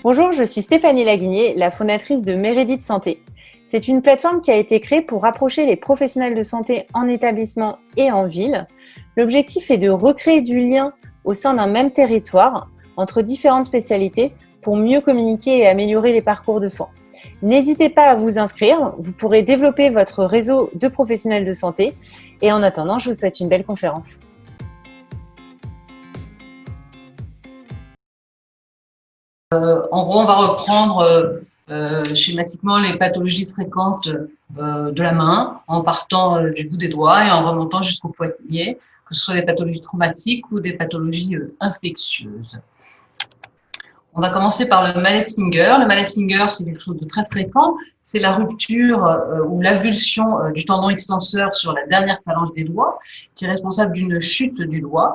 Bonjour, je suis Stéphanie Laguinier, la fondatrice de Meredith Santé. C'est une plateforme qui a été créée pour rapprocher les professionnels de santé en établissement et en ville. L'objectif est de recréer du lien au sein d'un même territoire entre différentes spécialités pour mieux communiquer et améliorer les parcours de soins. N'hésitez pas à vous inscrire, vous pourrez développer votre réseau de professionnels de santé. Et en attendant, je vous souhaite une belle conférence. En gros, on va reprendre schématiquement les pathologies fréquentes de la main en partant du bout des doigts et en remontant jusqu'au poignet, que ce soit des pathologies traumatiques ou des pathologies infectieuses. On va commencer par le mallet finger. Le mallet finger, c'est quelque chose de très fréquent. C'est la rupture ou l'avulsion du tendon extenseur sur la dernière phalange des doigts, qui est responsable d'une chute du doigt.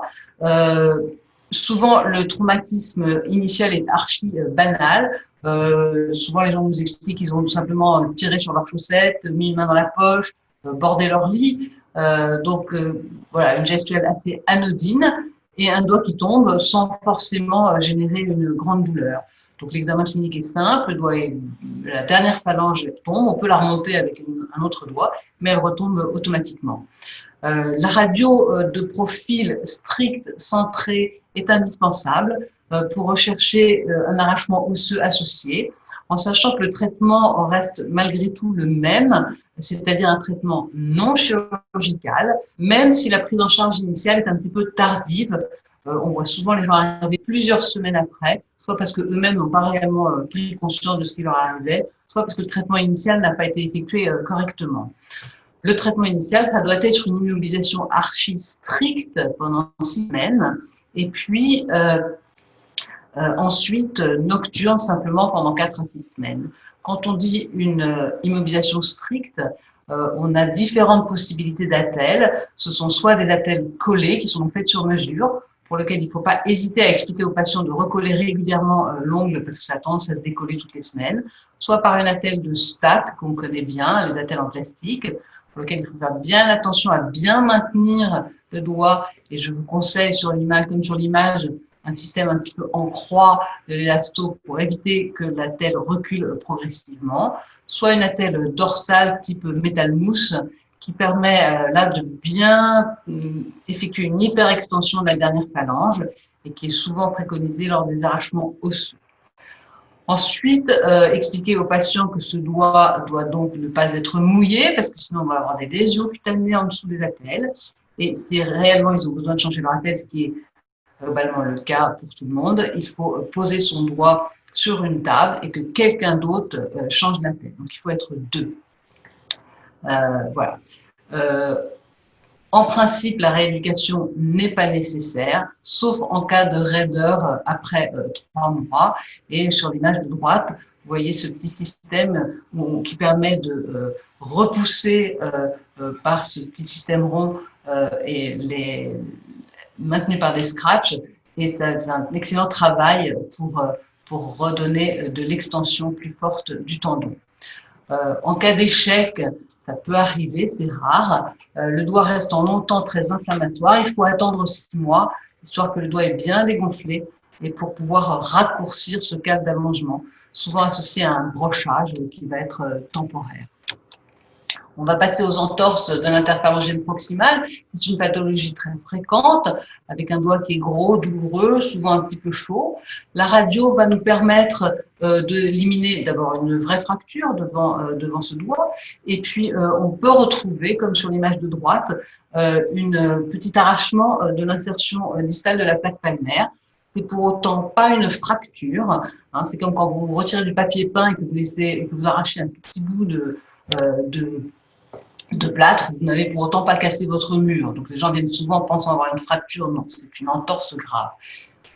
Souvent, le traumatisme initial est archi banal. Souvent, les gens nous expliquent qu'ils ont tout simplement tiré sur leurs chaussettes, mis une main dans la poche, bordé leur lit. Voilà, une gestuelle assez anodine et un doigt qui tombe sans forcément générer une grande douleur. Donc, l'examen clinique est simple. La dernière phalange tombe. On peut la remonter avec un autre doigt, mais elle retombe automatiquement. La radio de profil strict, centré, est indispensable pour rechercher un arrachement osseux associé, en sachant que le traitement reste malgré tout le même, c'est-à-dire un traitement non chirurgical, même si la prise en charge initiale est un petit peu tardive. On voit souvent les gens arriver plusieurs semaines après, soit parce qu'eux-mêmes n'ont pas réellement pris conscience de ce qui leur arrivait, soit parce que le traitement initial n'a pas été effectué correctement. Le traitement initial, ça doit être une immobilisation archi stricte pendant 6 semaines, et puis ensuite nocturne simplement pendant 4 à 6 semaines. Quand on dit une immobilisation stricte, on a différentes possibilités d'attelles. Ce sont soit des attelles collées qui sont faites sur mesure, pour lesquelles il ne faut pas hésiter à expliquer aux patients de recoller régulièrement l'ongle parce que ça a tendance à se décoller toutes les semaines, soit par une attelle de stack qu'on connaît bien, les attelles en plastique, pour lequel il faut faire bien attention à bien maintenir le doigt. Et je vous conseille sur l'image, comme sur l'image, un système un petit peu en croix de l'élasto pour éviter que l'attelle recule progressivement. Soit une attelle dorsale type métal mousse qui permet là de bien effectuer une hyperextension de la dernière phalange et qui est souvent préconisée lors des arrachements osseux. Ensuite, expliquer aux patients que ce doigt doit donc ne pas être mouillé parce que sinon on va avoir des lésions cutanées en dessous des attelles. Et si réellement ils ont besoin de changer leur attelle, ce qui est globalement le cas pour tout le monde, il faut poser son doigt sur une table et que quelqu'un d'autre change l'attelle. Donc il faut être deux. Voilà. En principe, la rééducation n'est pas nécessaire, sauf en cas de raideur après 3 mois. Et sur l'image de droite, vous voyez ce petit système qui permet de repousser par ce petit système rond et maintenu par des scratchs. Et c'est un excellent travail pour redonner de l'extension plus forte du tendon. En cas d'échec, ça peut arriver, c'est rare. Le doigt restant longtemps très inflammatoire, il faut attendre 6 mois, histoire que le doigt est bien dégonflé et pour pouvoir raccourcir ce cas d'allongement, souvent associé à un brochage qui va être temporaire. On va passer aux entorses de l'interphalangienne proximale. C'est une pathologie très fréquente, avec un doigt qui est gros, douloureux, souvent un petit peu chaud. La radio va nous permettre d'éliminer d'abord une vraie fracture devant ce doigt, et puis on peut retrouver, comme sur l'image de droite, un petit arrachement de l'insertion distale de la plaque palmaire. C'est pour autant pas une fracture. Hein, c'est comme quand vous retirez du papier peint et que vous arrachez un tout petit bout de plâtre, vous n'avez pour autant pas cassé votre mur. Donc les gens viennent souvent pensant avoir une fracture. Non, c'est une entorse grave.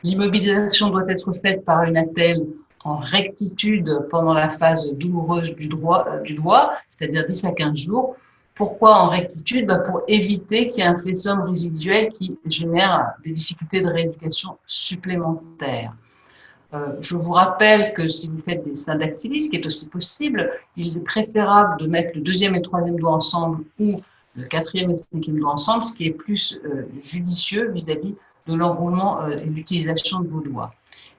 L'immobilisation doit être faite par une attelle en rectitude pendant la phase douloureuse du doigt, c'est-à-dire 10 à 15 jours. Pourquoi en rectitude? Pour éviter qu'il y ait un flessum résiduel qui génère des difficultés de rééducation supplémentaires. Je vous rappelle que si vous faites des syndactylies, ce qui est aussi possible, il est préférable de mettre le 2e et le 3e doigt ensemble ou le 4e et le 5e doigt ensemble, ce qui est plus judicieux vis-à-vis de l'enroulement et de l'utilisation de vos doigts.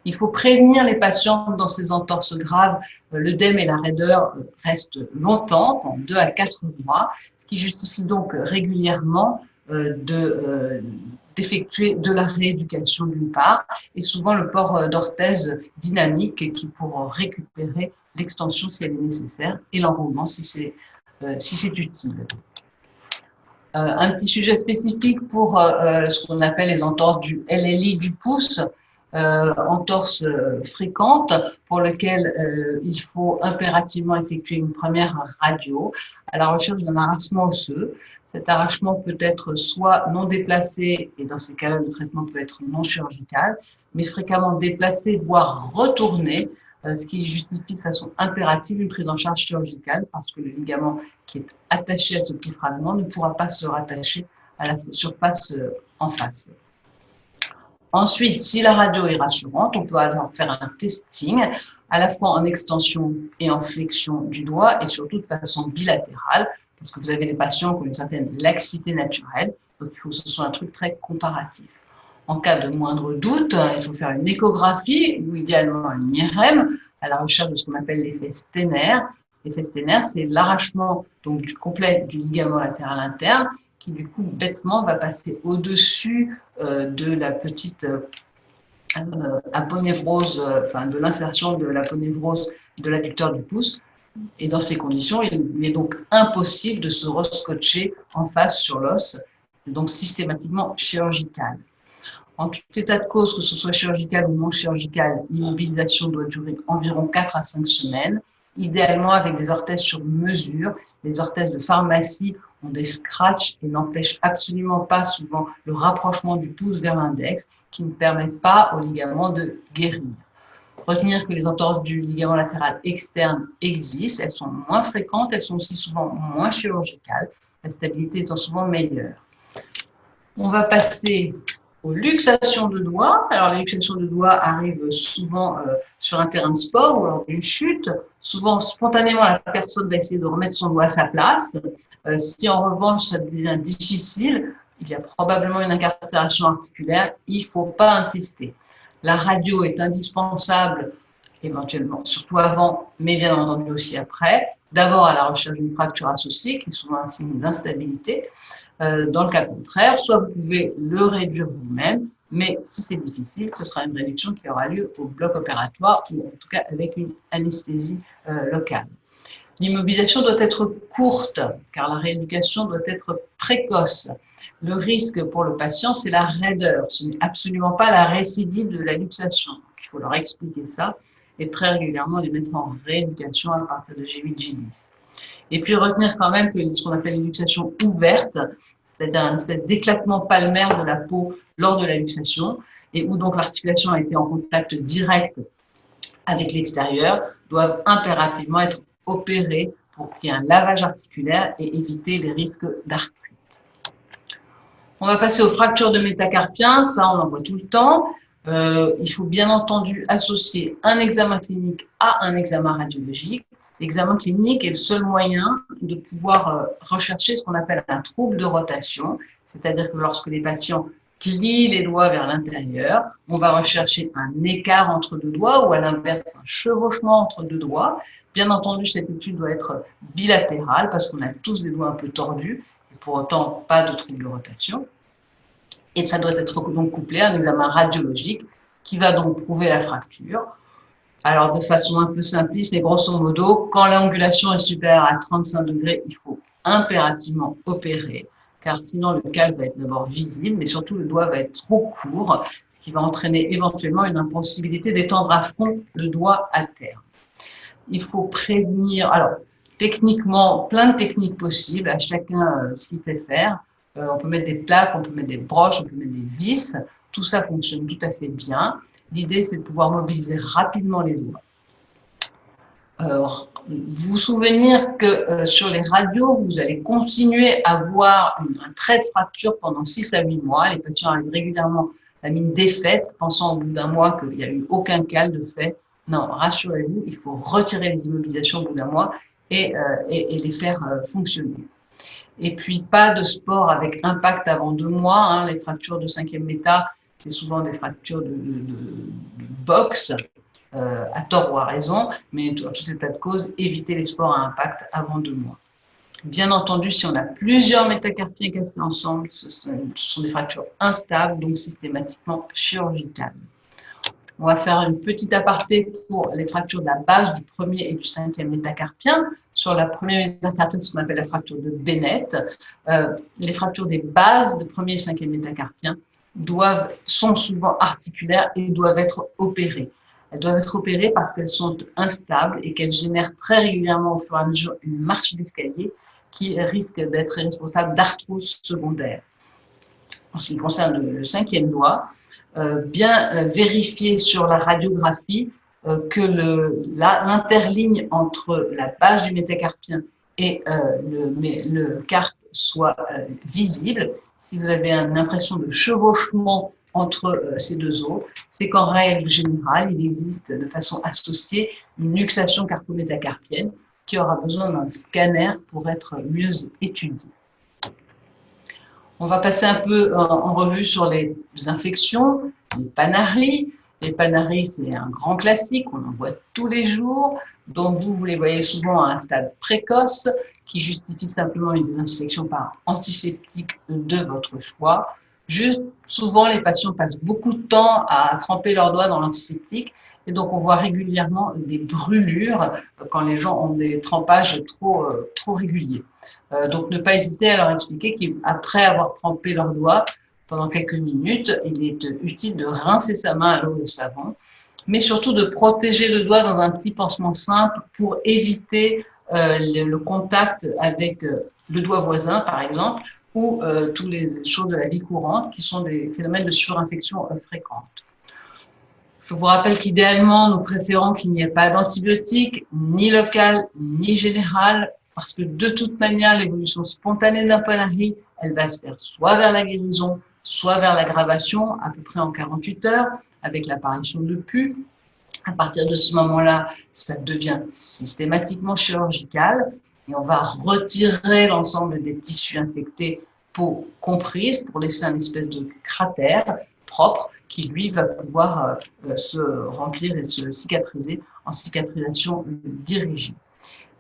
Il faut prévenir les patients dans ces entorses graves. L'œdème et la raideur restent longtemps, pendant 2 à 4 mois, ce qui justifie donc régulièrement d'effectuer de la rééducation d'une part, et souvent le port d'orthèses dynamiques qui pourront récupérer l'extension si elle est nécessaire et l'enroulement si c'est utile. Un petit sujet spécifique pour ce qu'on appelle les entorses du LLI du pouce, entorses fréquentes pour lesquelles il faut impérativement effectuer une première radio à la recherche d'un arrachement osseux. Cet arrachement peut être soit non déplacé, et dans ces cas-là, le traitement peut être non chirurgical, mais fréquemment déplacé, voire retourné, ce qui justifie de façon impérative une prise en charge chirurgicale parce que le ligament qui est attaché à ce petit fragment ne pourra pas se rattacher à la surface en face. Ensuite, si la radio est rassurante, on peut alors faire un testing à la fois en extension et en flexion du doigt et surtout de façon bilatérale parce que vous avez des patients qui ont une certaine laxité naturelle, donc il faut que ce soit un truc très comparatif. En cas de moindre doute, il faut faire une échographie ou idéalement un IRM à la recherche de ce qu'on appelle l'effet Stener. L'effet Stener, c'est l'arrachement donc du complet du ligament latéral interne qui du coup bêtement va passer au-dessus de la petite aponévrose, de l'insertion de l'aponévrose de l'adducteur du pouce. Et dans ces conditions, il est donc impossible de se rescotcher en face sur l'os, donc systématiquement chirurgical. En tout état de cause, que ce soit chirurgical ou non chirurgical, l'immobilisation doit durer environ 4 à 5 semaines, idéalement avec des orthèses sur mesure. Les orthèses de pharmacie ont des scratchs et n'empêchent absolument pas souvent le rapprochement du pouce vers l'index, qui ne permet pas au ligament de guérir. Retenir que les entorses du ligament latéral externe existent, elles sont moins fréquentes, elles sont aussi souvent moins chirurgicales, la stabilité étant souvent meilleure. On va passer aux luxations de doigts. Alors, les luxations de doigts arrivent souvent sur un terrain de sport ou lors d'une chute. Souvent, spontanément, la personne va essayer de remettre son doigt à sa place. Si en revanche, ça devient difficile, il y a probablement une incarcération articulaire, il ne faut pas insister. La radio est indispensable, éventuellement, surtout avant, mais bien entendu aussi après. D'abord à la recherche d'une fracture associée, qui est souvent un signe d'instabilité. Dans le cas contraire, soit vous pouvez le réduire vous-même, mais si c'est difficile, ce sera une réduction qui aura lieu au bloc opératoire ou en tout cas avec une anesthésie locale. L'immobilisation doit être courte car la rééducation doit être précoce. Le risque pour le patient, c'est la raideur. Ce n'est absolument pas la récidive de la luxation. Il faut leur expliquer ça et très régulièrement les mettre en rééducation à partir de G8, G10. Et puis retenir quand même que ce qu'on appelle une luxation ouverte, c'est-à-dire un espèce d'éclatement palmaire de la peau lors de la luxation, et où donc l'articulation a été en contact direct avec l'extérieur, doivent impérativement être opérées pour qu'il y ait un lavage articulaire et éviter les risques d'arthrite. On va passer aux fractures de métacarpien, ça on en voit tout le temps. Il faut bien entendu associer un examen clinique à un examen radiologique. L'examen clinique est le seul moyen de pouvoir rechercher ce qu'on appelle un trouble de rotation, c'est-à-dire que lorsque les patients plient les doigts vers l'intérieur, on va rechercher un écart entre deux doigts ou à l'inverse un chevauchement entre deux doigts. Bien entendu, cette étude doit être bilatérale parce qu'on a tous les doigts un peu tordus et pour autant pas de trouble de rotation. Et ça doit être donc couplé à un examen radiologique qui va donc prouver la fracture. Alors, de façon un peu simpliste, mais grosso modo, quand l'angulation est supérieure à 35 degrés, il faut impérativement opérer, car sinon le cal va être d'abord visible, mais surtout le doigt va être trop court, ce qui va entraîner éventuellement une impossibilité d'étendre à fond le doigt à terme. Il faut prévenir, alors techniquement, plein de techniques possibles, à chacun ce qu'il sait faire. On peut mettre des plaques, on peut mettre des broches, on peut mettre des vis, tout ça fonctionne tout à fait bien. L'idée, c'est de pouvoir mobiliser rapidement les doigts. Alors, vous vous souvenir que sur les radios, vous allez continuer à voir un trait de fracture pendant 6 à 8 mois. Les patients arrivent régulièrement à la mine défaite, pensant au bout d'un mois qu'il n'y a eu aucun cal de fait. Non, rassurez-vous, il faut retirer les immobilisations au bout d'un mois et les faire fonctionner. Et puis, pas de sport avec impact avant 2 mois. Les fractures de 5e méta c'est souvent des fractures de boxe, à tort ou à raison, mais en tout état de cause, éviter les sports à impact avant 2 mois. Bien entendu, si on a plusieurs métacarpiens cassés ensemble, ce sont des fractures instables, donc systématiquement chirurgicales. On va faire une petite aparté pour les fractures de la base du premier et du 5e métacarpien. Sur la première métacarpien, ce qu'on appelle la fracture de Bennett. Les fractures des bases de premier et 5e métacarpien sont souvent articulaires et doivent être opérées. Elles doivent être opérées parce qu'elles sont instables et qu'elles génèrent très régulièrement au fur et à mesure une marche d'escalier qui risque d'être responsable d'arthrose secondaire. En ce qui concerne le 5e doigt, bien vérifier sur la radiographie que l'interligne entre la base du métacarpien et le carpe soit visible. Si vous avez une impression de chevauchement entre ces deux os, c'est qu'en règle générale, il existe de façon associée une luxation carpométacarpienne qui aura besoin d'un scanner pour être mieux étudiée. On va passer un peu en revue sur les infections, les panaries. Les panaries, c'est un grand classique, on en voit tous les jours, donc vous les voyez souvent à un stade précoce qui justifie simplement une désinfection par antiseptique de votre choix. Juste, souvent, les patients passent beaucoup de temps à tremper leurs doigts dans l'antiseptique et donc on voit régulièrement des brûlures quand les gens ont des trempages trop réguliers. Donc ne pas hésiter à leur expliquer qu'après avoir trempé leurs doigts pendant quelques minutes, il est utile de rincer sa main à l'eau de savon, mais surtout de protéger le doigt dans un petit pansement simple pour éviter le contact avec le doigt voisin, par exemple, ou toutes les choses de la vie courante qui sont des phénomènes de surinfection fréquentes. Je vous rappelle qu'idéalement, nous préférons qu'il n'y ait pas d'antibiotiques, ni local, ni général, parce que de toute manière, l'évolution spontanée d'un panarie, elle va se faire soit vers la guérison, soit vers l'aggravation, à peu près en 48 heures, avec l'apparition de pus. À partir de ce moment-là, ça devient systématiquement chirurgical et on va retirer l'ensemble des tissus infectés, peau comprise, pour laisser un espèce de cratère propre qui, lui, va pouvoir se remplir et se cicatriser en cicatrisation dirigée.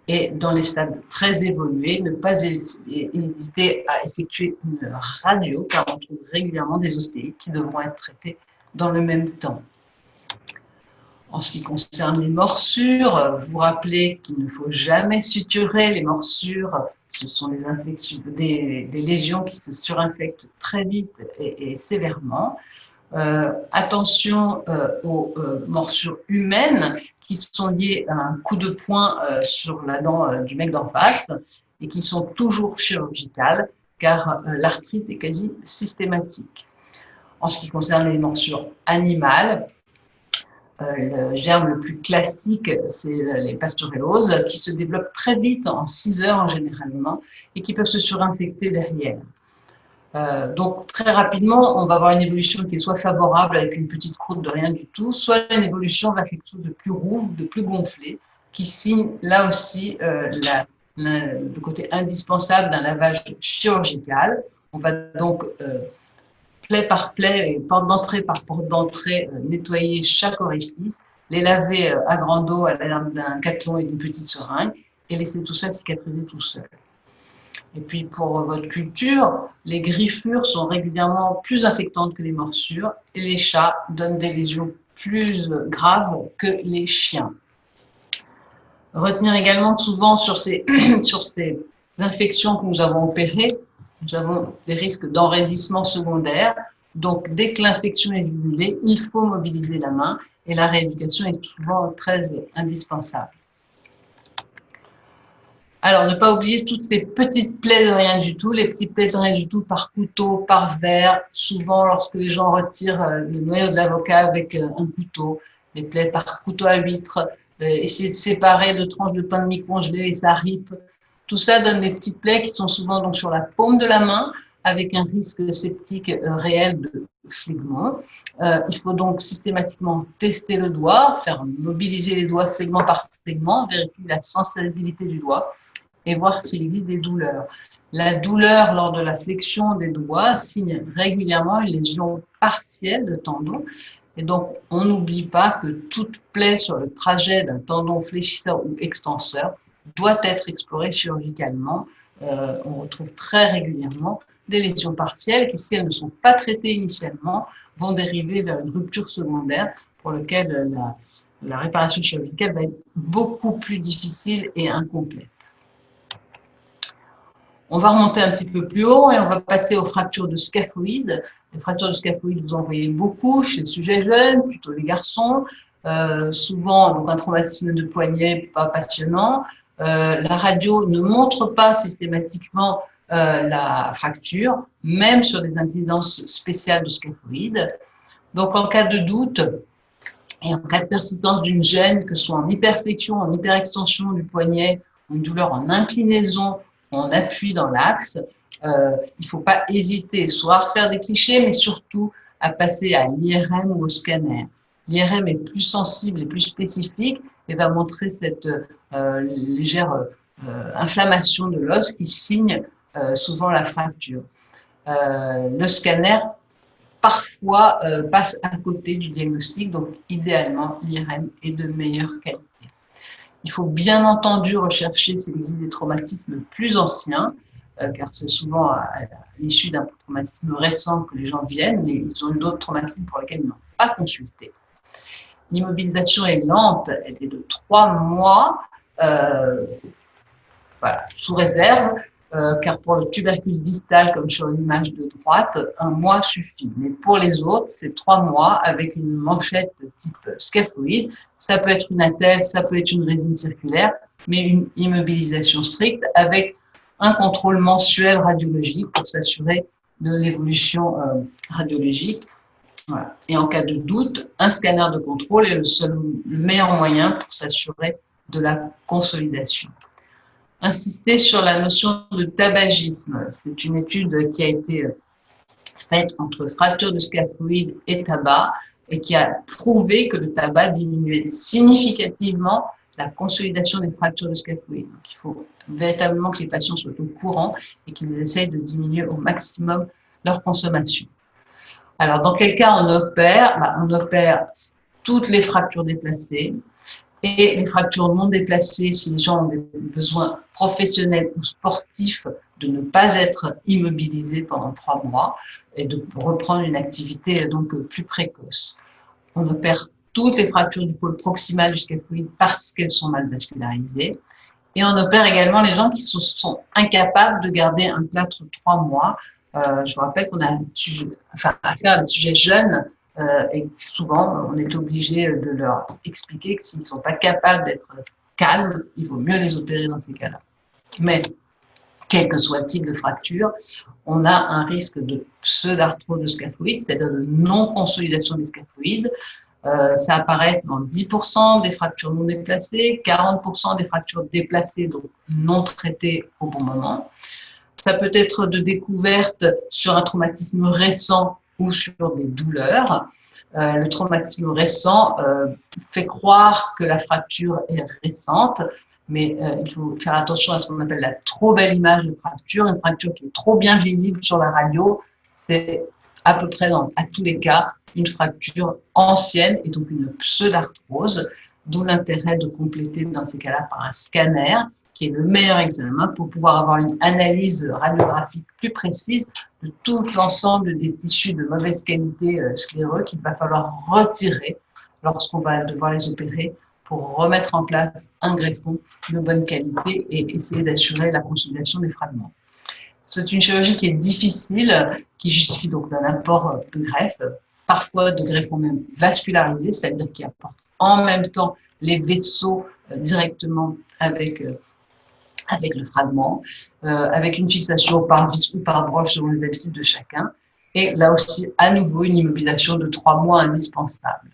Et dans les stades très évolués, ne pas hésiter à effectuer une radio, car on trouve régulièrement des ostéites qui devront être traitées dans le même temps. En ce qui concerne les morsures, vous rappelez qu'il ne faut jamais suturer les morsures. Ce sont des infections, des lésions qui se surinfectent très vite et sévèrement. Attention aux morsures humaines qui sont liées à un coup de poing sur la dent du mec d'en face et qui sont toujours chirurgicales car l'arthrite est quasi systématique. En ce qui concerne les morsures animales, le germe le plus classique, c'est les pasteurelloses qui se développent très vite, en 6 heures généralement, et qui peuvent se surinfecter derrière. Donc, très rapidement, on va avoir une évolution qui est soit favorable avec une petite croûte de rien du tout, soit une évolution vers quelque chose de plus roux, de plus gonflé, qui signe là aussi le côté indispensable d'un lavage chirurgical. On va donc plaie par plaie et porte d'entrée par porte d'entrée nettoyer chaque orifice, les laver à grande eau à l'aide d'un cathlon et d'une petite seringue et laisser tout ça cicatriser tout seul. Et puis pour votre culture, les griffures sont régulièrement plus infectantes que les morsures et les chats donnent des lésions plus graves que les chiens. Retenir également que souvent sur ces infections que nous avons opérées, nous avons des risques d'enraidissement secondaire. Donc, dès que l'infection est jugulée, il faut mobiliser la main et la rééducation est souvent très indispensable. Alors, ne pas oublier toutes les petites plaies de rien du tout, les petites plaies de rien du tout par couteau, par verre. Souvent, lorsque les gens retirent le noyau de l'avocat avec un couteau, les plaies par couteau à huître, essayer de séparer deux tranches de pain de mie congelé et ça ripe. Tout ça donne des petites plaies qui sont souvent donc sur la paume de la main avec un risque septique réel de phlegmon. Il faut donc systématiquement tester le doigt, faire mobiliser les doigts segment par segment, vérifier la sensibilité du doigt et voir s'il existe des douleurs. La douleur lors de la flexion des doigts signe régulièrement une lésion partielle de tendon. Et donc, on n'oublie pas que toute plaie sur le trajet d'un tendon fléchisseur ou extenseur doit être explorée chirurgicalement. On retrouve très régulièrement des lésions partielles qui, si elles ne sont pas traitées initialement, vont dériver vers une rupture secondaire pour laquelle la réparation chirurgicale va être beaucoup plus difficile et incomplète. On va remonter un petit peu plus haut et on va passer aux fractures de scaphoïdes. Les fractures de scaphoïdes, vous en voyez beaucoup chez les sujets jeunes, plutôt les garçons. Souvent, donc un traumatisme de poignet, pas passionnant. La radio ne montre pas systématiquement la fracture, même sur des incidences spéciales de scaphoïdes. Donc, en cas de doute et en cas de persistance d'une gêne, que ce soit en hyperflexion, en hyperextension du poignet, ou une douleur en inclinaison, ou en appui dans l'axe, il ne faut pas hésiter soit à refaire des clichés, mais surtout à passer à l'IRM ou au scanner. L'IRM est plus sensible et plus spécifique et va montrer cette légère inflammation de l'os qui signe souvent la fracture. Le scanner, parfois, passe à côté du diagnostic, donc idéalement, l'IRM est de meilleure qualité. Il faut bien entendu rechercher s'il existe des traumatismes plus anciens, car c'est souvent à l'issue d'un traumatisme récent que les gens viennent, mais ils ont eu d'autres traumatismes pour lesquels ils n'ont pas consulté. L'immobilisation est lente, elle est de 3 mois, voilà, sous réserve, car pour le tubercule distal, comme sur l'image de droite, 1 mois suffit. Mais pour les autres, c'est 3 mois avec une manchette type scaphoïde. Ça peut être une attelle, ça peut être une résine circulaire, mais une immobilisation stricte avec un contrôle mensuel radiologique pour s'assurer de l'évolution radiologique. Voilà. Et en cas de doute, un scanner de contrôle est le meilleur moyen pour s'assurer de la consolidation. Insister sur la notion de tabagisme. C'est une étude qui a été faite entre fracture de scaphoïde et tabac et qui a prouvé que le tabac diminuait significativement la consolidation des fractures de scaphoïde. Donc, il faut véritablement que les patients soient au courant et qu'ils essayent de diminuer au maximum leur consommation. Alors, dans quel cas on opère? On opère toutes les fractures déplacées et les fractures non déplacées si les gens ont des besoins professionnels ou sportifs de ne pas être immobilisés pendant 3 mois et de reprendre une activité donc plus précoce. On opère toutes les fractures du pôle proximal du scaphoïde parce qu'elles sont mal vascularisées. Et on opère également les gens qui sont incapables de garder un plâtre 3 mois. Je vous rappelle qu'on a affaire à des sujets jeunes et souvent on est obligé de leur expliquer que s'ils ne sont pas capables d'être calmes, il vaut mieux les opérer dans ces cas-là. Mais quel que soit le type de fracture, on a un risque de pseudarthrose de scaphoïde, c'est-à-dire de non-consolidation des scaphoïdes. Ça apparaît dans 10% des fractures non déplacées, 40% des fractures déplacées, donc non traitées au bon moment. Ça peut être de découverte sur un traumatisme récent ou sur des douleurs. Le traumatisme récent fait croire que la fracture est récente, mais il faut faire attention à ce qu'on appelle la trop belle image de fracture. Une fracture qui est trop bien visible sur la radio, c'est à peu près à tous les cas une fracture ancienne et donc une pseudarthrose, d'où l'intérêt de compléter dans ces cas-là par un scanner, qui est le meilleur examen pour pouvoir avoir une analyse radiographique plus précise de tout l'ensemble des tissus de mauvaise qualité scléreux qu'il va falloir retirer lorsqu'on va devoir les opérer pour remettre en place un greffon de bonne qualité et essayer d'assurer la consolidation des fragments. C'est une chirurgie qui est difficile, qui justifie donc d'un apport de greffe, parfois de greffons même vascularisés, c'est-à-dire qui apportent en même temps les vaisseaux directement avec le fragment, avec une fixation par vis ou par broche selon les habitudes de chacun. Et là aussi, à nouveau, une immobilisation de 3 mois indispensable.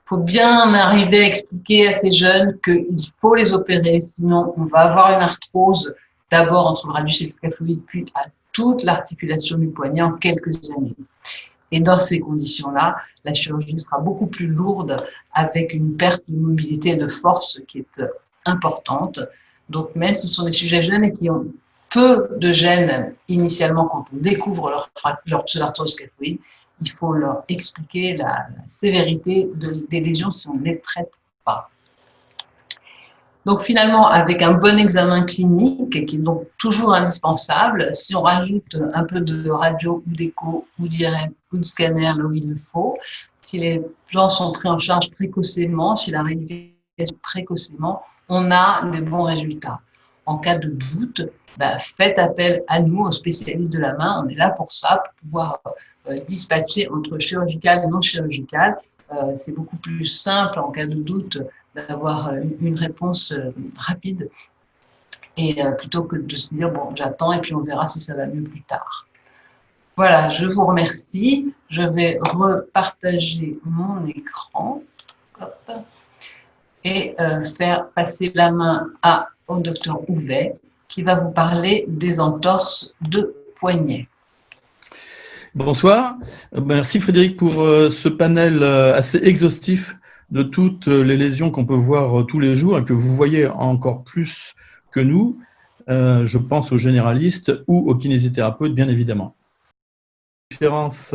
Il faut bien arriver à expliquer à ces jeunes qu'il faut les opérer, sinon on va avoir une arthrose d'abord entre le radius et le scaphoïde, puis à toute l'articulation du poignet en quelques années. Et dans ces conditions-là, la chirurgie sera beaucoup plus lourde avec une perte de mobilité et de force qui est importante. Donc, même si ce sont des sujets jeunes et qui ont peu de gêne initialement quand on découvre leur pseudarthrose scaphoïde. Il faut leur expliquer la sévérité des lésions si on ne les traite pas. Donc finalement, avec un bon examen clinique, qui est donc toujours indispensable, si on rajoute un peu de radio ou d'écho ou d'IRM ou de scanner là où il le faut, si les plans sont pris en charge précocement, si la rééducation précocement, on a des bons résultats. En cas de doute, faites appel à nous, aux spécialistes de la main. On est là pour ça, pour pouvoir dispatcher entre chirurgical et non chirurgical. C'est beaucoup plus simple en cas de doute d'avoir une réponse rapide et plutôt que de se dire bon, j'attends et puis on verra si ça va mieux plus tard. Voilà, je vous remercie. Je vais repartager mon écran. Hop. Et faire passer la main au docteur Houvet qui va vous parler des entorses de poignet. Bonsoir. Merci Frédéric pour ce panel assez exhaustif de toutes les lésions qu'on peut voir tous les jours et que vous voyez encore plus que nous. Je pense aux généralistes ou aux kinésithérapeutes, bien évidemment. Différence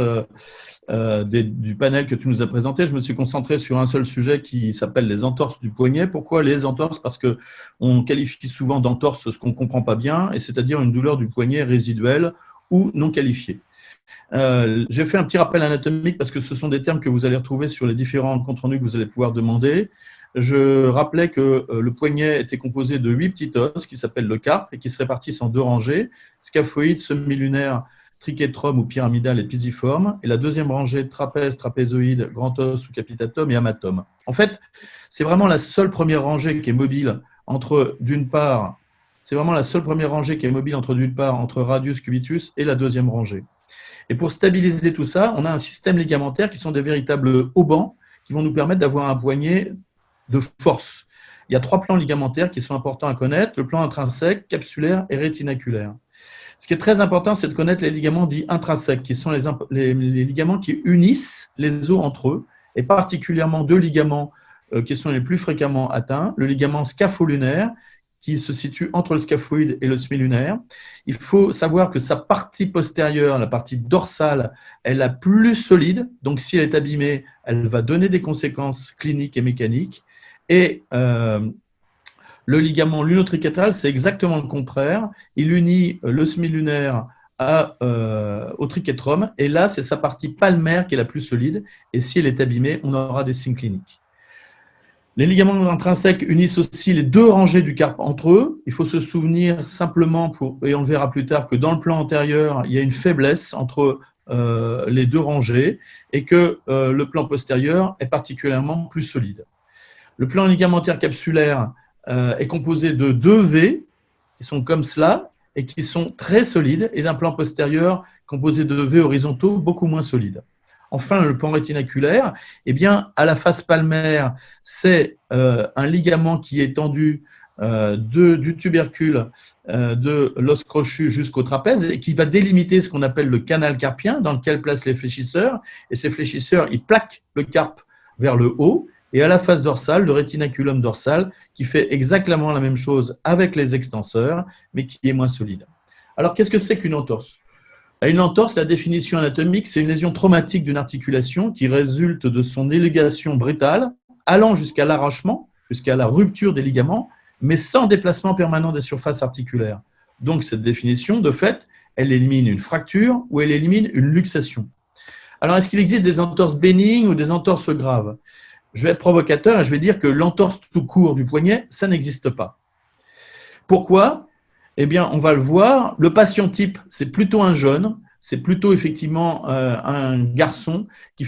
du panel que tu nous as présenté, je me suis concentré sur un seul sujet qui s'appelle les entorses du poignet. Pourquoi les entorses? Parce qu'on qualifie souvent d'entorse ce qu'on ne comprend pas bien, et c'est-à-dire une douleur du poignet résiduelle ou non qualifiée. J'ai fait un petit rappel anatomique parce que ce sont des termes que vous allez retrouver sur les différents comptes rendus que vous allez pouvoir demander. Je rappelais que le poignet était composé de 8 petits os qui s'appellent le carpe et qui se répartissent en 2 rangées, scaphoïde, semi-lunaire, trichétrome ou pyramidal et pisiforme, et la deuxième rangée trapèze, trapézoïde, grand os ou capitatum et amatome. En fait, c'est vraiment la seule première rangée qui est mobile entre, d'une part, entre radius cubitus et la deuxième rangée. Et pour stabiliser tout ça, on a un système ligamentaire qui sont des véritables haubans qui vont nous permettre d'avoir un poignet de force. Il y a 3 plans ligamentaires qui sont importants à connaître, le plan intrinsèque, capsulaire et rétinaculaire. Ce qui est très important, c'est de connaître les ligaments dits intrinsèques, qui sont les ligaments qui unissent les os entre eux, et particulièrement 2 ligaments qui sont les plus fréquemment atteints, le ligament scapho-lunaire, qui se situe entre le scaphoïde et le semi-lunaire. Il faut savoir que sa partie postérieure, la partie dorsale, est la plus solide. Donc, si elle est abîmée, elle va donner des conséquences cliniques et mécaniques. Et le ligament lunotriquetral, c'est exactement le contraire. Il unit le semi-lunaire au trichétrome. Et là, c'est sa partie palmaire qui est la plus solide. Et si elle est abîmée, on aura des signes cliniques. Les ligaments intrinsèques unissent aussi les 2 rangées du carpe entre eux. Il faut se souvenir simplement, et on le verra plus tard, que dans le plan antérieur, il y a une faiblesse entre les 2 rangées et que le plan postérieur est particulièrement plus solide. Le plan ligamentaire capsulaire est composé de 2 V qui sont comme cela et qui sont très solides, et d'un plan postérieur composé de V horizontaux beaucoup moins solides. Enfin, le plan rétinaculaire, eh bien, à la face palmaire, c'est un ligament qui est tendu du tubercule de l'os crochu jusqu'au trapèze et qui va délimiter ce qu'on appelle le canal carpien dans lequel placent les fléchisseurs. Et ces fléchisseurs, ils plaquent le carpe vers le haut. Et à la face dorsale, le rétinaculum dorsal qui fait exactement la même chose avec les extenseurs, mais qui est moins solide. Alors, qu'est-ce que c'est qu'une entorse? Une entorse, la définition anatomique, c'est une lésion traumatique d'une articulation qui résulte de son élongation brutale, allant jusqu'à l'arrachement, jusqu'à la rupture des ligaments, mais sans déplacement permanent des surfaces articulaires. Donc, cette définition, de fait, elle élimine une fracture ou elle élimine une luxation. Alors, est-ce qu'il existe des entorses bénignes ou des entorses graves? Je vais être provocateur et je vais dire que l'entorse tout court du poignet, ça n'existe pas. Pourquoi? Eh bien, on va le voir. Le patient type, c'est plutôt un jeune, c'est plutôt effectivement un garçon qui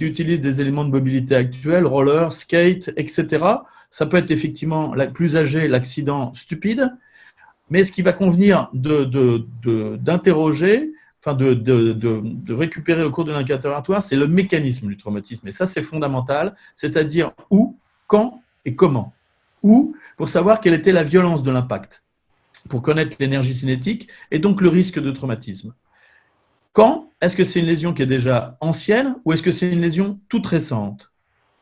utilise des éléments de mobilité actuels, roller, skate, etc. Ça peut être effectivement plus âgé, l'accident stupide. Mais ce qui va convenir d'interroger, enfin de récupérer au cours de l'interrogatoire, c'est le mécanisme du traumatisme. Et ça, c'est fondamental, c'est-à-dire où, quand et comment. Où, pour savoir quelle était la violence de l'impact, pour connaître l'énergie cinétique et donc le risque de traumatisme. Quand? Est-ce que c'est une lésion qui est déjà ancienne ou est-ce que c'est une lésion toute récente?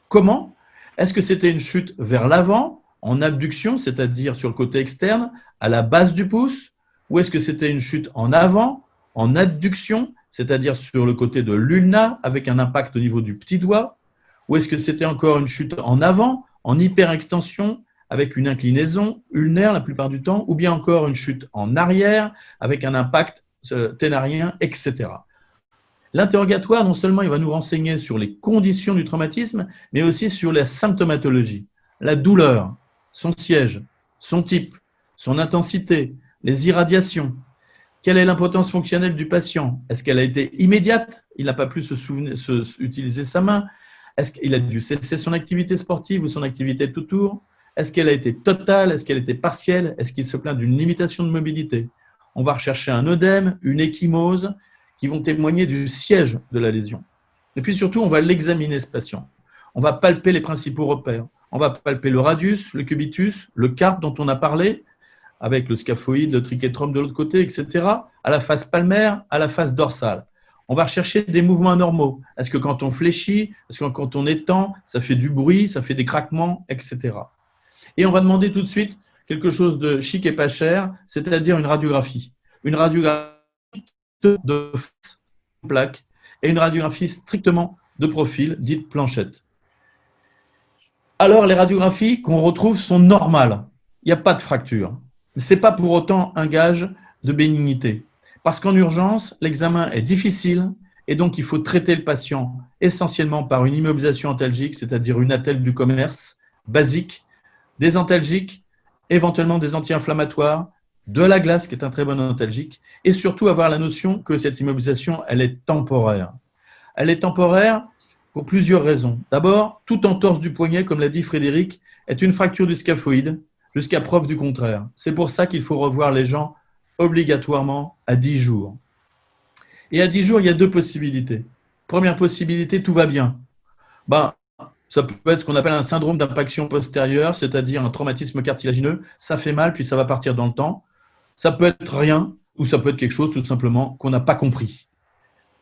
Comment? Est-ce que c'était une chute vers l'avant, en abduction, c'est-à-dire sur le côté externe, à la base du pouce, ou est-ce que c'était une chute en avant, en adduction, c'est-à-dire sur le côté de l'ulna, avec un impact au niveau du petit doigt, ou est-ce que c'était encore une chute en avant, en hyperextension, avec une inclinaison ulnaire la plupart du temps, ou bien encore une chute en arrière, avec un impact ténarien, etc. L'interrogatoire, non seulement il va nous renseigner sur les conditions du traumatisme, mais aussi sur la symptomatologie, la douleur, son siège, son type, son intensité, les irradiations. Quelle est l'impotence fonctionnelle du patient? Est-ce qu'elle a été immédiate? Il n'a pas pu utiliser sa main? Est-ce qu'il a dû cesser son activité sportive ou son activité tout court? Est-ce qu'elle a été totale? Est-ce qu'elle était partielle? Est-ce qu'il se plaint d'une limitation de mobilité? On va rechercher un œdème, une ecchymose, qui vont témoigner du siège de la lésion. Et puis surtout, on va l'examiner, ce patient. On va palper les principaux repères. On va palper le radius, le cubitus, le carpe dont on a parlé, avec le scaphoïde, le trichétrome de l'autre côté, etc., à la face palmaire, à la face dorsale. On va rechercher des mouvements anormaux. Est-ce que quand on fléchit, est-ce que quand on étend, ça fait du bruit, ça fait des craquements, etc. Et on va demander tout de suite quelque chose de chic et pas cher, c'est-à-dire une radiographie. Une radiographie de plaque et une radiographie strictement de profil, dite planchette. Alors, les radiographies qu'on retrouve sont normales. Il n'y a pas de fracture. Ce n'est pas pour autant un gage de bénignité. Parce qu'en urgence, l'examen est difficile et donc il faut traiter le patient essentiellement par une immobilisation antalgique, c'est-à-dire une attelle du commerce basique, des antalgiques, éventuellement des anti-inflammatoires, de la glace qui est un très bon antalgique, et surtout avoir la notion que cette immobilisation, elle est temporaire. Elle est temporaire pour plusieurs raisons. D'abord, toute entorse du poignet, comme l'a dit Frédéric, est une fracture du scaphoïde, jusqu'à preuve du contraire. C'est pour ça qu'il faut revoir les gens obligatoirement à 10 jours. Et à 10 jours, il y a deux possibilités. Première possibilité, tout va bien. Ça peut être ce qu'on appelle un syndrome d'impaction postérieure, c'est-à-dire un traumatisme cartilagineux. Ça fait mal, puis ça va partir dans le temps. Ça peut être rien, ou ça peut être quelque chose tout simplement qu'on n'a pas compris.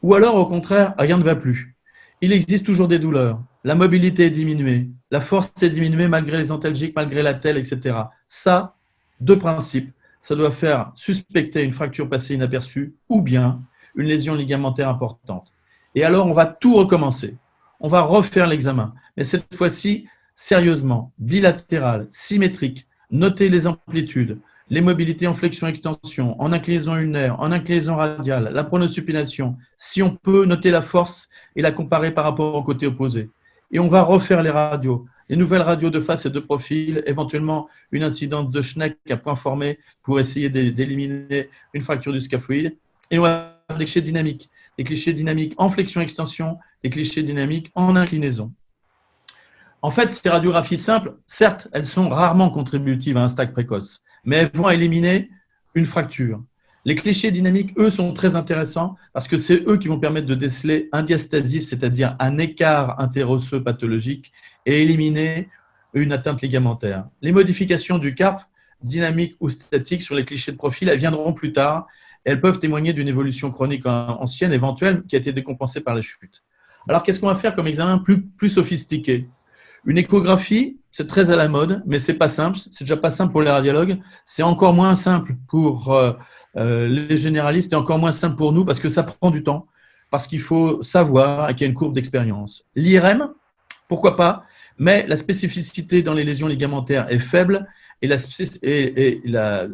Ou alors, au contraire, rien ne va plus. Il existe toujours des douleurs. La mobilité est diminuée. La force est diminuée malgré les antalgiques, malgré la telle, etc. Ça, deux principes. Ça doit faire suspecter une fracture passée inaperçue ou bien une lésion ligamentaire importante. Et alors, on va tout recommencer. On va refaire l'examen. Mais cette fois-ci, sérieusement, bilatéral, symétrique, noter les amplitudes, les mobilités en flexion-extension, en inclinaison ulnaire, en inclinaison radiale, la pronosupination, si on peut noter la force et la comparer par rapport au côté opposé. Et on va refaire les radios, les nouvelles radios de face et de profil, éventuellement une incidence de Schneck à point formé pour essayer d'éliminer une fracture du scaphoïde. Et on va faire des clichés dynamiques en flexion-extension, des clichés dynamiques en inclinaison. En fait, ces radiographies simples, certes, elles sont rarement contributives à un stade précoce, mais elles vont éliminer une fracture. Les clichés dynamiques, eux, sont très intéressants parce que c'est eux qui vont permettre de déceler un diastasis, c'est-à-dire un écart interosseux pathologique, et éliminer une atteinte ligamentaire. Les modifications du carpe, dynamique ou statique, sur les clichés de profil, elles viendront plus tard. Elles peuvent témoigner d'une évolution chronique ancienne, éventuelle, qui a été décompensée par les chutes. Alors, qu'est-ce qu'on va faire comme examen plus sophistiqué? Une échographie, c'est très à la mode, mais ce n'est pas simple. C'est déjà pas simple pour les radiologues. C'est encore moins simple pour les généralistes et encore moins simple pour nous parce que ça prend du temps, parce qu'il faut savoir qu'il y a une courbe d'expérience. L'IRM, pourquoi pas, mais la spécificité dans les lésions ligamentaires est faible et la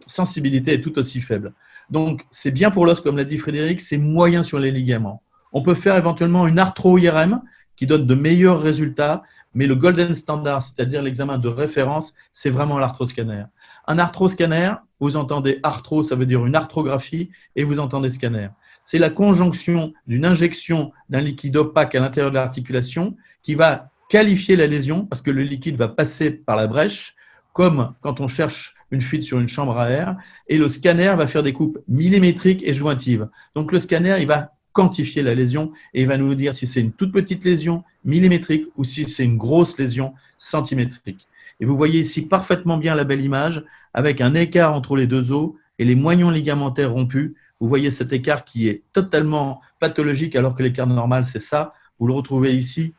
sensibilité est tout aussi faible. Donc, c'est bien pour l'os, comme l'a dit Frédéric, c'est moyen sur les ligaments. On peut faire éventuellement une arthro-IRM qui donne de meilleurs résultats, mais le golden standard, c'est-à-dire l'examen de référence, c'est vraiment l'arthroscanner. Un arthroscanner, vous entendez arthro, ça veut dire une arthrographie, et vous entendez scanner. C'est la conjonction d'une injection d'un liquide opaque à l'intérieur de l'articulation qui va qualifier la lésion, parce que le liquide va passer par la brèche, comme quand on cherche une fuite sur une chambre à air, et le scanner va faire des coupes millimétriques et jointives. Donc le scanner, il va quantifier la lésion et il va nous dire si c'est une toute petite lésion millimétrique ou si c'est une grosse lésion centimétrique. Et vous voyez ici parfaitement bien la belle image avec un écart entre les deux os et les moignons ligamentaires rompus. Vous voyez cet écart qui est totalement pathologique alors que l'écart normal, c'est ça. Vous le retrouvez ici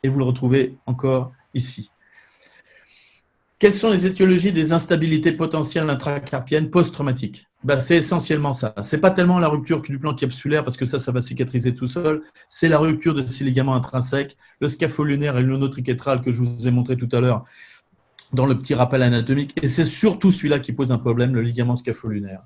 et vous le retrouvez encore ici. Quelles sont les étiologies des instabilités potentielles intracarpiennes post-traumatiques? C'est essentiellement ça. Ce n'est pas tellement la rupture du plan capsulaire, parce que ça va cicatriser tout seul. C'est la rupture de ces ligaments intrinsèques, le scapholinaire et le nonotriquetral que je vous ai montré tout à l'heure dans le petit rappel anatomique. Et c'est surtout celui-là qui pose un problème, le ligament scapholinaire.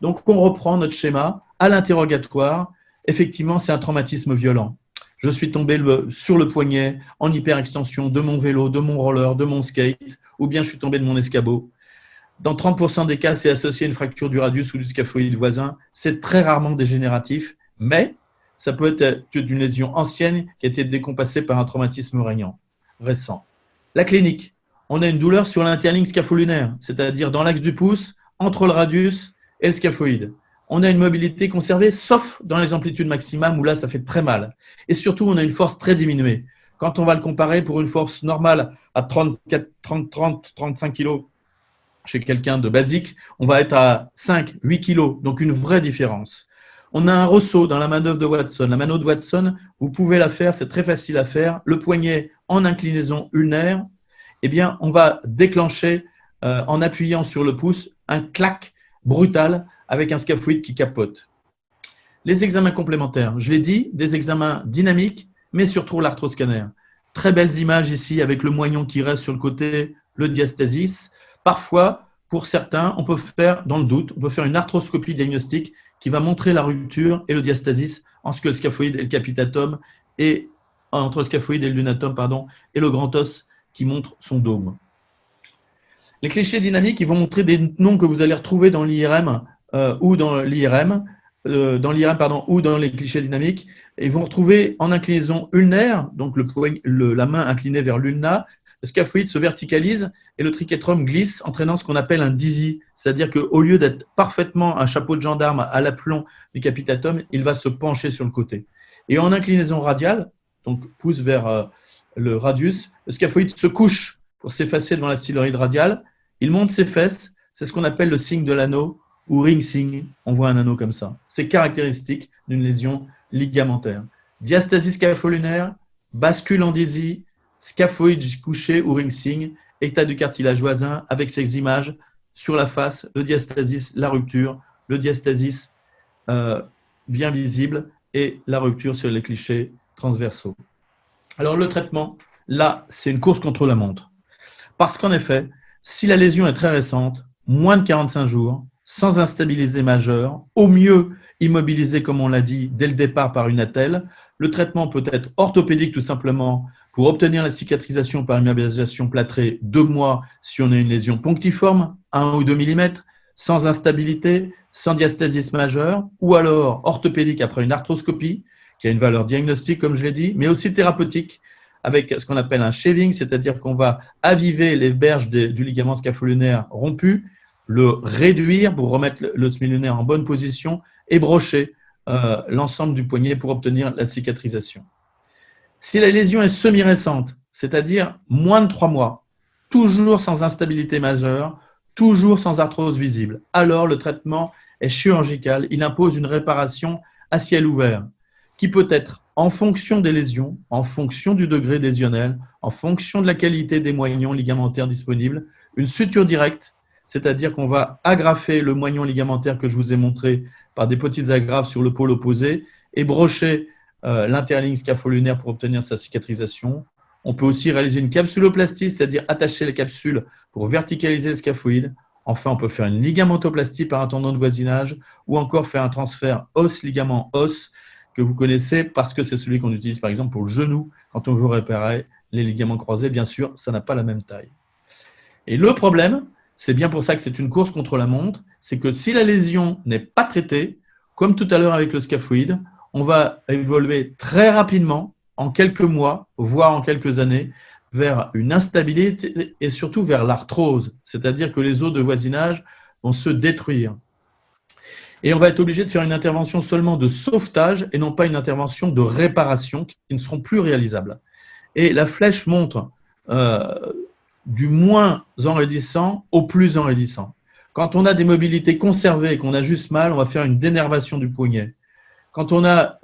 Donc, on reprend notre schéma à l'interrogatoire. Effectivement, c'est un traumatisme violent. Je suis tombé sur le poignet en hyperextension de mon vélo, de mon roller, de mon skate, ou bien je suis tombé de mon escabeau. Dans 30% des cas, c'est associé à une fracture du radius ou du scaphoïde voisin. C'est très rarement dégénératif, mais ça peut être une lésion ancienne qui a été décompassée par un traumatisme récent. La clinique, on a une douleur sur l'interligne scapholinaire, c'est-à-dire dans l'axe du pouce, entre le radius et le scaphoïde. On a une mobilité conservée, sauf dans les amplitudes maximales où là, ça fait très mal. Et surtout, on a une force très diminuée. Quand on va le comparer pour une force normale à 30-35 kg chez quelqu'un de basique, on va être à 5-8 kg, donc une vraie différence. On a un ressaut dans la manœuvre de Watson. La manœuvre de Watson, vous pouvez la faire, c'est très facile à faire. Le poignet en inclinaison ulnaire, eh bien, on va déclencher, en appuyant sur le pouce, un clac brutal avec un scaphoïde qui capote. Les examens complémentaires, je l'ai dit, des examens dynamiques, mais surtout l'arthroscanner. Très belles images ici avec le moignon qui reste sur le côté, le diastasis. Parfois, pour certains, on peut faire, dans le doute, on peut faire une arthroscopie diagnostique qui va montrer la rupture et le diastasis entre le scaphoïde et le capitatum, et entre le scaphoïde et le lunatum, et le grand os qui montre son dôme. Les clichés dynamiques, ils vont montrer des noms que vous allez retrouver dans l'IRM ou dans l'IRM, ou dans les clichés dynamiques. Ils vont retrouver en inclinaison ulnaire, donc la main inclinée vers l'ulna, le scaphoïde se verticalise et le triquetrum glisse, entraînant ce qu'on appelle un dizzy, c'est-à-dire qu'au lieu d'être parfaitement un chapeau de gendarme à l'aplomb du capitatum, il va se pencher sur le côté. Et en inclinaison radiale, donc pousse vers le radius, le scaphoïde se couche pour s'effacer devant la styloïde radiale, il monte ses fesses, c'est ce qu'on appelle le signe de l'anneau ou ring signe, on voit un anneau comme ça. C'est caractéristique d'une lésion ligamentaire. Diastasie scapholinaire, bascule en dizzy, scaphoïde couché ou ring signe, état du cartilage voisin avec ces images sur la face, le diastasis, la rupture, le diastasis bien visible et la rupture sur les clichés transversaux. Alors le traitement, là, c'est une course contre la montre. Parce qu'en effet, si la lésion est très récente, moins de 45 jours, sans instabilité majeure, au mieux immobilisé, comme on l'a dit, dès le départ par une attelle, le traitement peut être orthopédique tout simplement pour obtenir la cicatrisation par immobilisation plâtrée 2 mois si on a une lésion punctiforme, 1 ou 2 mm, sans instabilité, sans diastasis majeure, ou alors orthopédique après une arthroscopie, qui a une valeur diagnostique, comme je l'ai dit, mais aussi thérapeutique, avec ce qu'on appelle un shaving, c'est-à-dire qu'on va aviver les berges du ligament scapholinaire rompu, le réduire pour remettre le smilunaire en bonne position et brocher l'ensemble du poignet pour obtenir la cicatrisation. Si la lésion est semi-récente, c'est-à-dire moins de 3 mois, toujours sans instabilité majeure, toujours sans arthrose visible, alors le traitement est chirurgical, il impose une réparation à ciel ouvert, qui peut être en fonction des lésions, en fonction du degré lésionnel, en fonction de la qualité des moignons ligamentaires disponibles, une suture directe, c'est-à-dire qu'on va agrafer le moignon ligamentaire que je vous ai montré par des petites agrafes sur le pôle opposé et brocher l'interligne scapholinaire pour obtenir sa cicatrisation. On peut aussi réaliser une capsuloplastie, c'est-à-dire attacher les capsules pour verticaliser le scaphoïde. Enfin, on peut faire une ligamentoplastie par un tendon de voisinage ou encore faire un transfert os-ligament-os que vous connaissez parce que c'est celui qu'on utilise par exemple pour le genou quand on veut réparer les ligaments croisés. Bien sûr, ça n'a pas la même taille. Et le problème, c'est bien pour ça que c'est une course contre la montre, c'est que si la lésion n'est pas traitée, comme tout à l'heure avec le scaphoïde, on va évoluer très rapidement, en quelques mois, voire en quelques années, vers une instabilité et surtout vers l'arthrose, c'est-à-dire que les os de voisinage vont se détruire. Et on va être obligé de faire une intervention seulement de sauvetage et non pas une intervention de réparation qui ne seront plus réalisables. Et la flèche montre du moins enraidissant au plus enraidissant. Quand on a des mobilités conservées et qu'on a juste mal, on va faire une dénervation du poignet. Quand on a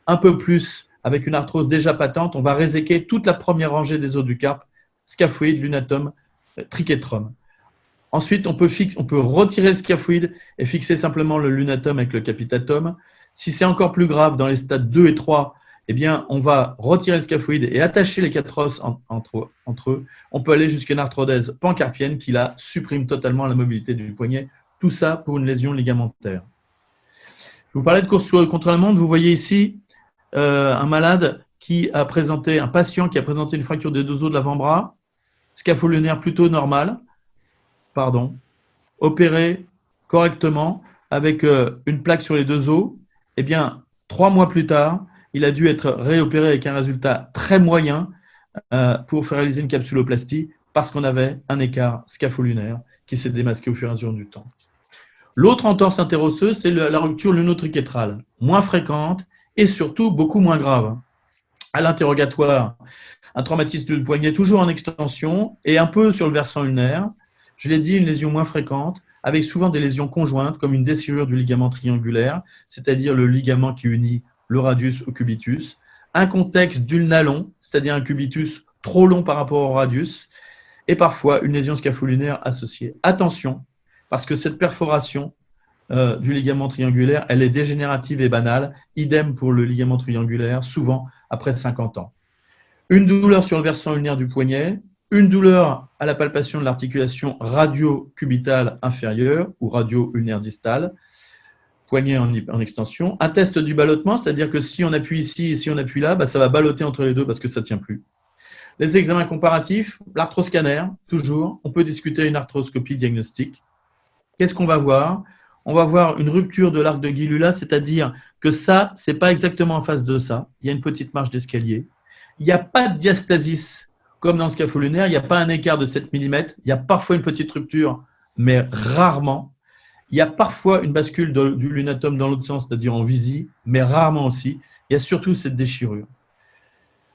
un peu plus, avec une arthrose déjà patente, on va réséquer toute la première rangée des os du carpe, scaphoïde, lunatum triquetrum. Ensuite, on peut retirer le scaphoïde et fixer simplement le lunatum avec le capitatum. Si c'est encore plus grave, dans les stades 2 et 3, eh bien, on va retirer le scaphoïde et attacher les 4 os entre eux. On peut aller jusqu'à une arthrodèse pancarpienne qui là supprime totalement la mobilité du poignet. Tout ça pour une lésion ligamentaire. Je vous parlais de course contre la montre. Vous voyez ici un malade un patient qui a présenté une fracture des deux os de l'avant-bras, scapho-lunaire plutôt normal, opéré correctement avec une plaque sur les deux os. Eh bien, 3 mois plus tard, il a dû être réopéré avec un résultat très moyen pour faire réaliser une capsuloplastie parce qu'on avait un écart scapho-lunaire qui s'est démasqué au fur et à mesure du temps. L'autre entorse interosseuse, c'est la rupture lunotriquétrale, moins fréquente et surtout beaucoup moins grave. À l'interrogatoire, un traumatisme du poignet toujours en extension et un peu sur le versant ulnaire. Je l'ai dit, une lésion moins fréquente, avec souvent des lésions conjointes, comme une déchirure du ligament triangulaire, c'est-à-dire le ligament qui unit le radius au cubitus, un contexte d'ulnalon, c'est-à-dire un cubitus trop long par rapport au radius, et parfois une lésion scapho-lunaire associée. Attention, parce que cette perforation du ligament triangulaire, elle est dégénérative et banale, idem pour le ligament triangulaire, souvent après 50 ans. Une douleur sur le versant ulnaire du poignet, une douleur à la palpation de l'articulation radio-cubitale inférieure ou radio-ulnaire distale, poignet en extension, un test du ballottement, c'est-à-dire que si on appuie ici et si on appuie là, ça va balloter entre les deux parce que ça ne tient plus. Les examens comparatifs, l'arthroscanner, toujours, on peut discuter une arthroscopie diagnostique. Qu'est-ce qu'on va voir? On va voir une rupture de l'arc de Guilula, c'est-à-dire que ça, ce n'est pas exactement en face de ça. Il y a une petite marche d'escalier. Il n'y a pas de diastasis comme dans le scapho-lunaire, il n'y a pas un écart de 7 mm. Il y a parfois une petite rupture, mais rarement. Il y a parfois une bascule du lunatum dans l'autre sens, c'est-à-dire en visi, mais rarement aussi. Il y a surtout cette déchirure.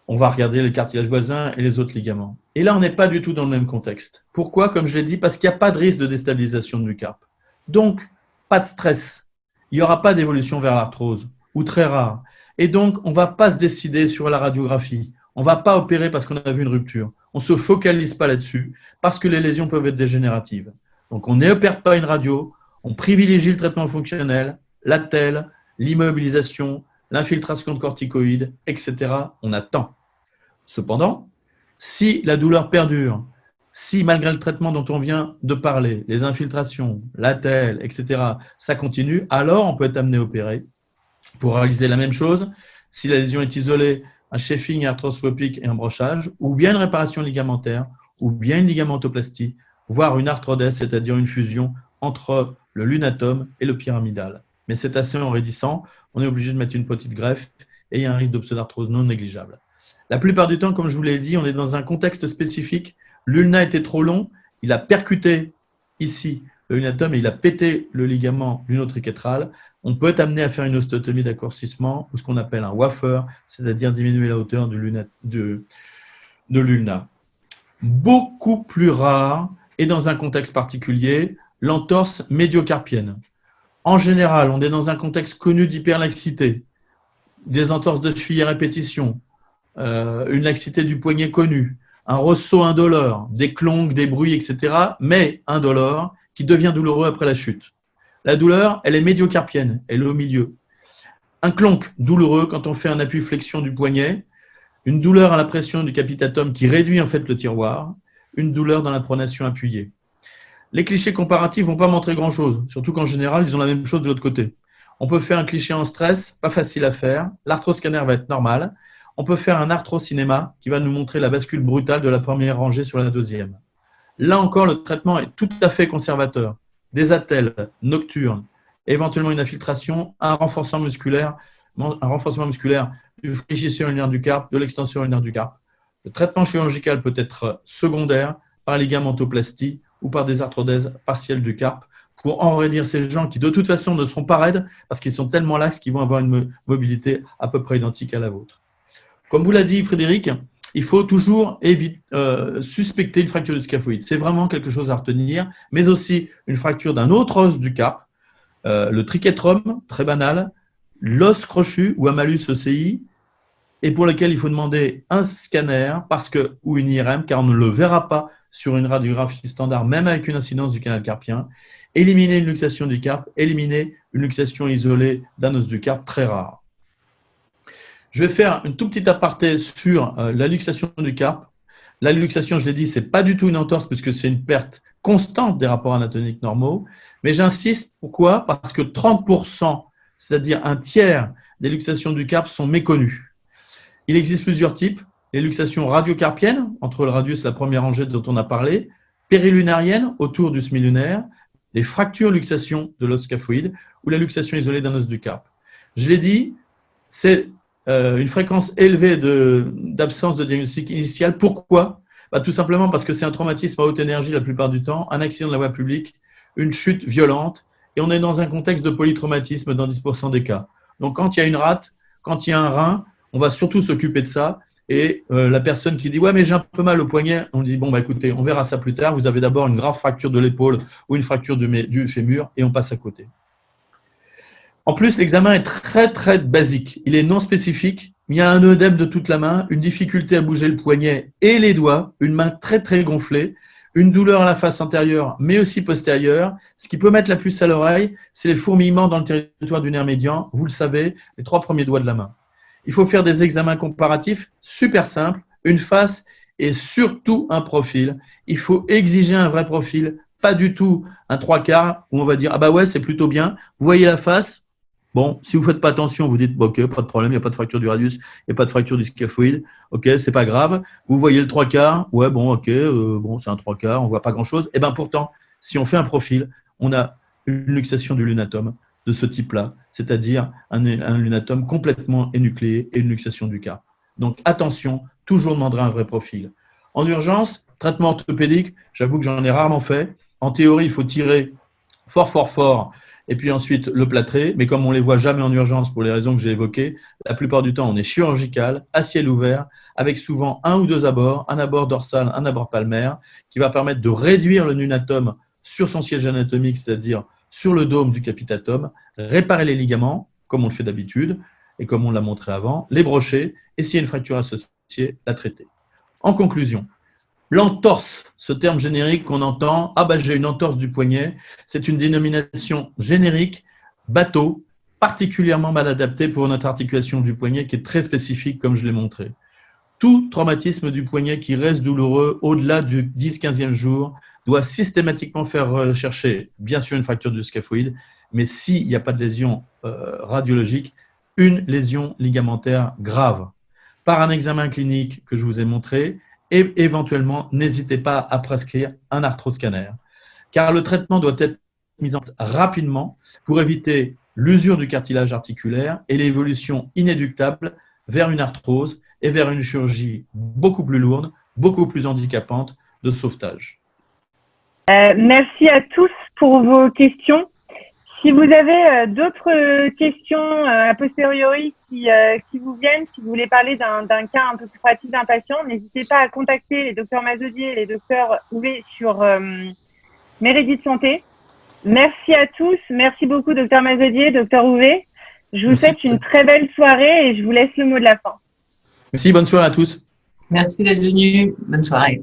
On va regarder le cartilage voisin et les autres ligaments. Et là, on n'est pas du tout dans le même contexte. Pourquoi? Comme je l'ai dit, parce qu'il n'y a pas de risque de déstabilisation du carpe. Donc, pas de stress. Il n'y aura pas d'évolution vers l'arthrose, ou très rare. Et donc, on ne va pas se décider sur la radiographie. On ne va pas opérer parce qu'on a vu une rupture. On ne se focalise pas là-dessus parce que les lésions peuvent être dégénératives. Donc, on n'opère pas une radio, on privilégie le traitement fonctionnel, l'ATEL, l'immobilisation, l'infiltration de corticoïdes, etc. On attend. Cependant, si la douleur perdure, si malgré le traitement dont on vient de parler, les infiltrations, l'ATEL, etc., ça continue, alors on peut être amené à opérer pour réaliser la même chose. Si la lésion est isolée, un chafing arthroscopique et un brochage, ou bien une réparation ligamentaire, ou bien une ligamentoplastie, voire une arthrodèse, c'est-à-dire une fusion entre le lunatum et le pyramidal. Mais c'est assez enraidissant, on est obligé de mettre une petite greffe et il y a un risque de pseudarthrose non négligeable. La plupart du temps, comme je vous l'ai dit, on est dans un contexte spécifique. L'ulna était trop long, il a percuté ici le lunatum et il a pété le ligament lunotriquétral. On peut être amené à faire une ostéotomie d'accourcissement ou ce qu'on appelle un wafer, c'est-à-dire diminuer la hauteur de l'ulna. Beaucoup plus rare, et dans un contexte particulier, l'entorse médiocarpienne. En général, on est dans un contexte connu d'hyperlaxité, des entorses de cheville à répétition, une laxité du poignet connue, un ressaut indolore, des clonques, des bruits, etc., mais indolore, qui devient douloureux après la chute. La douleur, elle est médiocarpienne, elle est au milieu. Un clonque douloureux quand on fait un appui-flexion du poignet, une douleur à la pression du capitatum qui réduit en fait le tiroir, une douleur dans la pronation appuyée. Les clichés comparatifs ne vont pas montrer grand-chose, surtout qu'en général, ils ont la même chose de l'autre côté. On peut faire un cliché en stress, pas facile à faire. L'arthroscanner va être normal. On peut faire un arthrocinéma qui va nous montrer la bascule brutale de la première rangée sur la deuxième. Là encore, le traitement est tout à fait conservateur. Des attelles nocturnes, éventuellement une infiltration, un renforcement musculaire du fléchisseur ulnaire du carpe, de l'extension ulnaire du carpe. Le traitement chirurgical peut être secondaire par ligamentoplastie ou par des arthrodèses partielles du carpe pour enraidir ces gens qui de toute façon ne seront pas raides parce qu'ils sont tellement laxes qu'ils vont avoir une mobilité à peu près identique à la vôtre. Comme vous l'a dit Frédéric, il faut toujours suspecter une fracture du scaphoïde. C'est vraiment quelque chose à retenir, mais aussi une fracture d'un autre os du carpe, le triquetrum, très banal, l'os crochu ou amalus ECI, et pour lesquels il faut demander un scanner ou une IRM, car on ne le verra pas sur une radiographie standard, même avec une incidence du canal carpien. Éliminer une luxation du carpe, éliminer une luxation isolée d'un os du carpe, très rare. Je vais faire une tout petite aparté sur la luxation du carpe. La luxation, je l'ai dit, ce n'est pas du tout une entorse puisque c'est une perte constante des rapports anatomiques normaux. Mais j'insiste, pourquoi? Parce que 30%, c'est-à-dire un tiers des luxations du carpe sont méconnues. Il existe plusieurs types. Les luxations radiocarpiennes, entre le radius et la première rangée dont on a parlé, périlunariennes, autour du semi-lunaire, les fractures luxations de l'os scaphoïde ou la luxation isolée d'un os du carpe. Je l'ai dit, c'est une fréquence élevée d'absence de diagnostic initial. Pourquoi? Tout simplement parce que c'est un traumatisme à haute énergie la plupart du temps, un accident de la voie publique, une chute violente, et on est dans un contexte de polytraumatisme dans 10% des cas. Donc quand il y a une rate, quand il y a un rein, on va surtout s'occuper de ça. Et la personne qui dit « ouais, mais j'ai un peu mal au poignet », on dit « bon, écoutez, on verra ça plus tard, vous avez d'abord une grave fracture de l'épaule ou une fracture du fémur et on passe à côté ». En plus, l'examen est très, très basique. Il est non spécifique. Il y a un œdème de toute la main, une difficulté à bouger le poignet et les doigts, une main très, très gonflée, une douleur à la face antérieure, mais aussi postérieure. Ce qui peut mettre la puce à l'oreille, c'est les fourmillements dans le territoire du nerf médian. Vous le savez, les 3 premiers doigts de la main. Il faut faire des examens comparatifs super simples, une face et surtout un profil. Il faut exiger un vrai profil, pas du tout un 3/4 où on va dire « ah bah ouais, c'est plutôt bien, vous voyez la face ». Bon, si vous ne faites pas attention, vous dites ok, pas de problème, il n'y a pas de fracture du radius, il n'y a pas de fracture du scaphoïde, ok, c'est pas grave. Vous voyez le 3/4, ouais, bon, ok, bon, c'est un 3/4, on ne voit pas grand-chose. Et bien pourtant, si on fait un profil, on a une luxation du lunatome de ce type-là, c'est-à-dire un lunatome complètement énucléé et une luxation du carpe. Donc attention, toujours demander un vrai profil. En urgence, traitement orthopédique, j'avoue que j'en ai rarement fait. En théorie, il faut tirer fort, fort, fort, et puis ensuite le plâtrer, mais comme on ne les voit jamais en urgence pour les raisons que j'ai évoquées, la plupart du temps on est chirurgical, à ciel ouvert, avec souvent 1 ou 2 abords, un abord dorsal, un abord palmaire, qui va permettre de réduire le lunatome sur son siège anatomique, c'est-à-dire sur le dôme du capitatum, réparer les ligaments, comme on le fait d'habitude, et comme on l'a montré avant, les brocher, et s'il y a une fracture associée, la traiter. En conclusion, l'entorse, ce terme générique qu'on entend, ah bah j'ai une entorse du poignet, c'est une dénomination générique, bateau, particulièrement mal adaptée pour notre articulation du poignet qui est très spécifique comme je l'ai montré. Tout traumatisme du poignet qui reste douloureux au-delà du 10-15e jour doit systématiquement faire rechercher, bien sûr, une fracture du scaphoïde, mais s'il n'y a pas de lésion radiologique, une lésion ligamentaire grave. Par un examen clinique que je vous ai montré, et éventuellement, n'hésitez pas à prescrire un arthroscanner, car le traitement doit être mis en place rapidement pour éviter l'usure du cartilage articulaire et l'évolution inéluctable vers une arthrose et vers une chirurgie beaucoup plus lourde, beaucoup plus handicapante de sauvetage. Merci à tous pour vos questions. Si vous avez d'autres questions a posteriori qui vous viennent, si vous voulez parler d'un cas un peu plus pratique d'un patient, n'hésitez pas à contacter les docteurs Mazodier et les docteurs Houvet sur Meredith Santé. Merci à tous. Merci beaucoup, docteur Mazodier, docteur Houvet. Je vous souhaite une très belle soirée et je vous laisse le mot de la fin. Merci, bonne soirée à tous. Merci d'être venu. Bonne soirée.